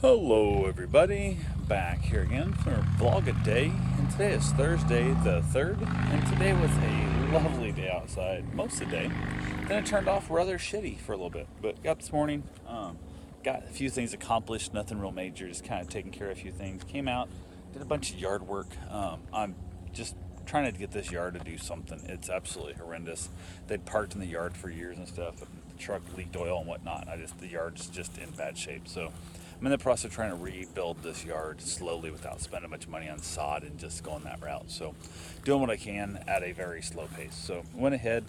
Hello everybody, back here again for vlog a day, and today is Thursday the 3rd, and today was a lovely day outside most of the day. Then it turned off rather shitty for a little bit, but got this morning, got a few things accomplished, nothing real major, just kind of taking care of a few things. Came out, did a bunch of yard work. I'm just trying to get this yard to do something. It's absolutely horrendous. They'd parked in the yard for years and stuff, and the truck leaked oil and whatnot, and the yard's just in bad shape, so I'm in the process of trying to rebuild this yard slowly without spending much money on sod and just going that route. So, doing what I can at a very slow pace. So, went ahead,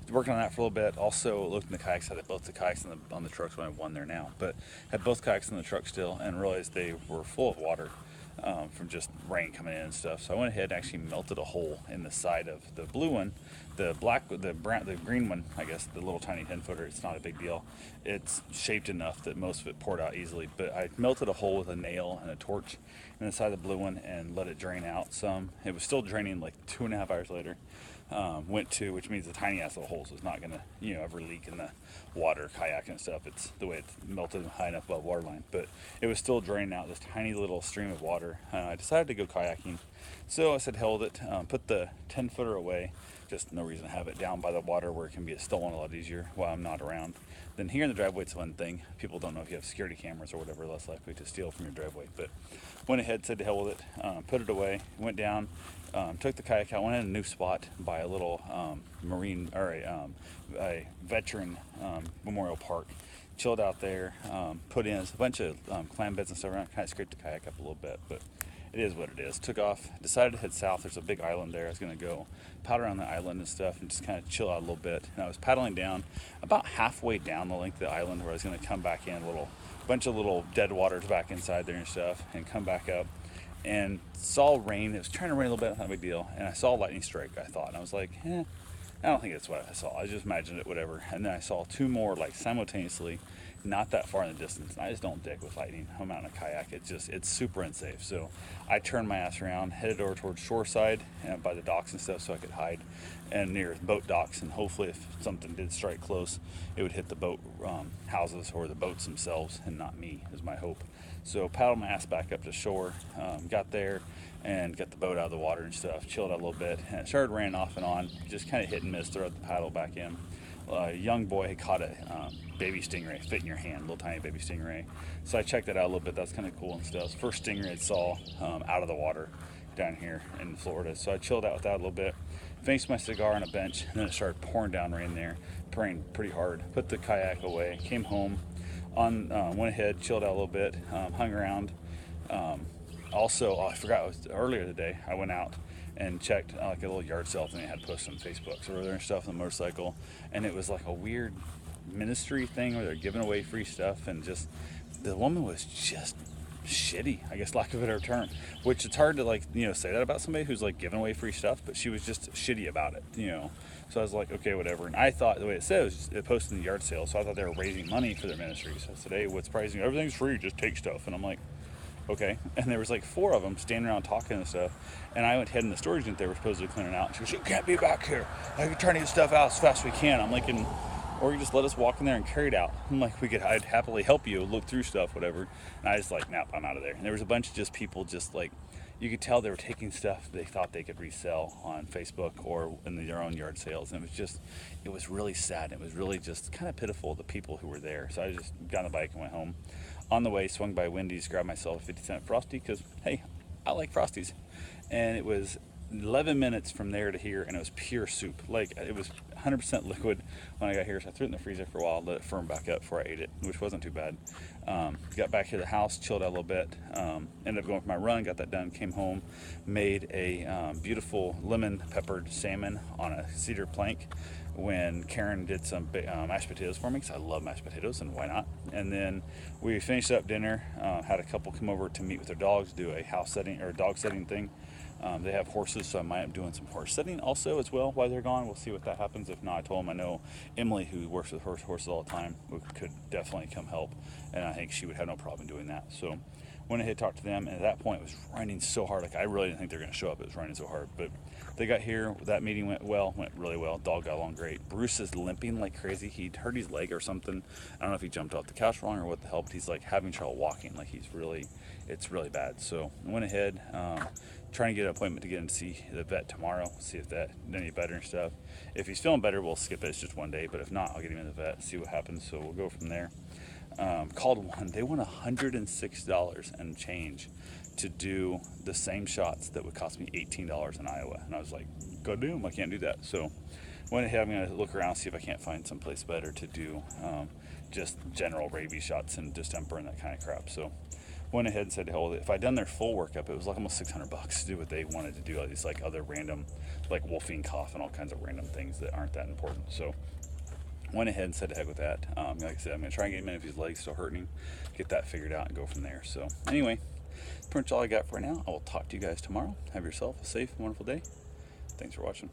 working on that for a little bit. Also, looked in the kayaks. Had both the kayaks on the trucks when I won there now, but had both kayaks in the truck still, and realized they were full of water from just rain coming in and stuff. So I went ahead and actually melted a hole in the side of the blue one. The black, the brown, the green one, I guess, the little tiny 10-footer, it's not a big deal. It's shaped enough that most of it poured out easily. But I melted a hole with a nail and a torch in the side of the blue one and let it drain out some. It was still draining like 2.5 hours later. Went to, which means the tiny ass little hole, so it's not gonna, ever leak in the water, kayak and stuff. It's the way it's melted high enough above water line, but it was still draining out this tiny little stream of water. I decided to go kayaking, so I said hell with it. Put the 10-footer away. Just no reason to have it down by the water where it can be stolen a lot easier while I'm not around. Then here in the driveway, it's one thing. People don't know if you have security cameras or whatever, less likely to steal from your driveway. But went ahead, said to hell with it, put it away, went down, took the kayak out, went in a new spot by a little marine or a veteran memorial park. Chilled out there, put in a bunch of clam beds and stuff around, kind of scraped the kayak up a little bit, but it is what it is. Took off, decided to head south. There's a big island there. I was going to go paddle around the island and stuff and just kind of chill out a little bit. And I was paddling down about halfway down the length of the island where I was going to come back in, bunch of little dead waters back inside there and stuff, and come back up and saw rain. It was trying to rain a little bit, not a big deal. And I saw lightning strike, I thought. And I was like, I don't think that's what I saw. I just imagined it, whatever. And then I saw two more like simultaneously, not that far in the distance. I just don't dig with lightning. I'm out in a kayak. It's super unsafe. So I turned my ass around, headed over towards shoreside and by the docks and stuff so I could hide and near boat docks. And hopefully if something did strike close, it would hit the boat houses or the boats themselves and not me, is my hope. So paddled my ass back up to shore, got there and got the boat out of the water and stuff, chilled out a little bit, and it started raining off and on, just kind of hit and miss, throw the paddle back in. A young boy had caught a baby stingray, fit in your hand, little tiny baby stingray. So I checked that out a little bit. That's kind of cool and stuff. First stingray I saw out of the water down here in Florida. So I chilled out with that a little bit. Finished my cigar on a bench, and then it started pouring down rain there, pouring pretty hard. Put the kayak away, came home, went ahead, chilled out a little bit, hung around. Also, I forgot, it was earlier today, I went out and checked like a little yard sale thing they had posted on Facebook. So there and stuff on the motorcycle, and it was like a weird ministry thing where they're giving away free stuff, and just the woman was just shitty, I guess, lack of a better term. Which it's hard to say that about somebody who's like giving away free stuff, but she was just shitty about it. So I was like, okay, whatever. And I thought the way it said it posted in the yard sale, so I thought they were raising money for their ministry. So I said, hey, what's pricing? Everything's free, just take stuff. And I'm like, okay. And there was like 4 of them standing around talking and stuff. And I went ahead in the storage unit they were supposedly clearing out. And she goes, you can't be back here. I'm trying to get stuff out as fast as we can. I'm like, or you just let us walk in there and carry it out. I'm like, I'd happily help you look through stuff, whatever. And I just like, nope, I'm out of there. And there was a bunch of just people just like, you could tell they were taking stuff they thought they could resell on Facebook or in their own yard sales. And it was really sad. It was really just kind of pitiful, the people who were there. So I just got on the bike and went home. On the way, swung by Wendy's, grabbed myself a 50-cent Frosty because, hey, I like Frosties. And it was 11 minutes from there to here, and it was pure soup. Like, it was 100% liquid when I got here, so I threw it in the freezer for a while, let it firm back up before I ate it, which wasn't too bad. Got back here to the house, chilled out a little bit, ended up going for my run, got that done, came home, made a beautiful lemon peppered salmon on a cedar plank when Karen did some mashed potatoes for me, because I love mashed potatoes, and why not? And then we finished up dinner, had a couple come over to meet with their dogs, do a house setting or dog setting thing. They have horses, so I might be doing some horse setting also as well while they're gone. We'll see what that happens. If not, I told them I know Emily, who works with horses all the time, could definitely come help, and I think she would have no problem doing that. So went ahead, talked to them, and at that point it was raining so hard. Like, I really didn't think they were going to show up. It was raining so hard, but they got here. That meeting went really well. Dog got along great. Bruce is limping like crazy. He hurt his leg or something. I don't know if he jumped off the couch wrong or what the hell, but he's like having trouble walking. Like it's really bad. So I went ahead, trying to get an appointment to get him to see the vet tomorrow, see if that any better and stuff. If he's feeling better, we'll skip it. It's just one day. But if not, I'll get him in the vet, see what happens. So we'll go from there. Called one. They want $106 and change to do the same shots that would cost me $18 in Iowa. And I was like, go do them. I can't do that. So went ahead. I'm going to look around, see if I can't find someplace better to do just general rabies shots and distemper and that kind of crap. So went ahead and said, "Hold it." If I'd done their full workup, it was like almost $600 to do what they wanted to do. All these like other random, like wolfine cough and all kinds of random things that aren't that important. So went ahead and said to heck with that. Like I said, I'm going to try and get him in if his leg's still hurting, get that figured out and go from there. So anyway, pretty much all I got for now. I will talk to you guys tomorrow. Have yourself a safe, wonderful day. Thanks for watching.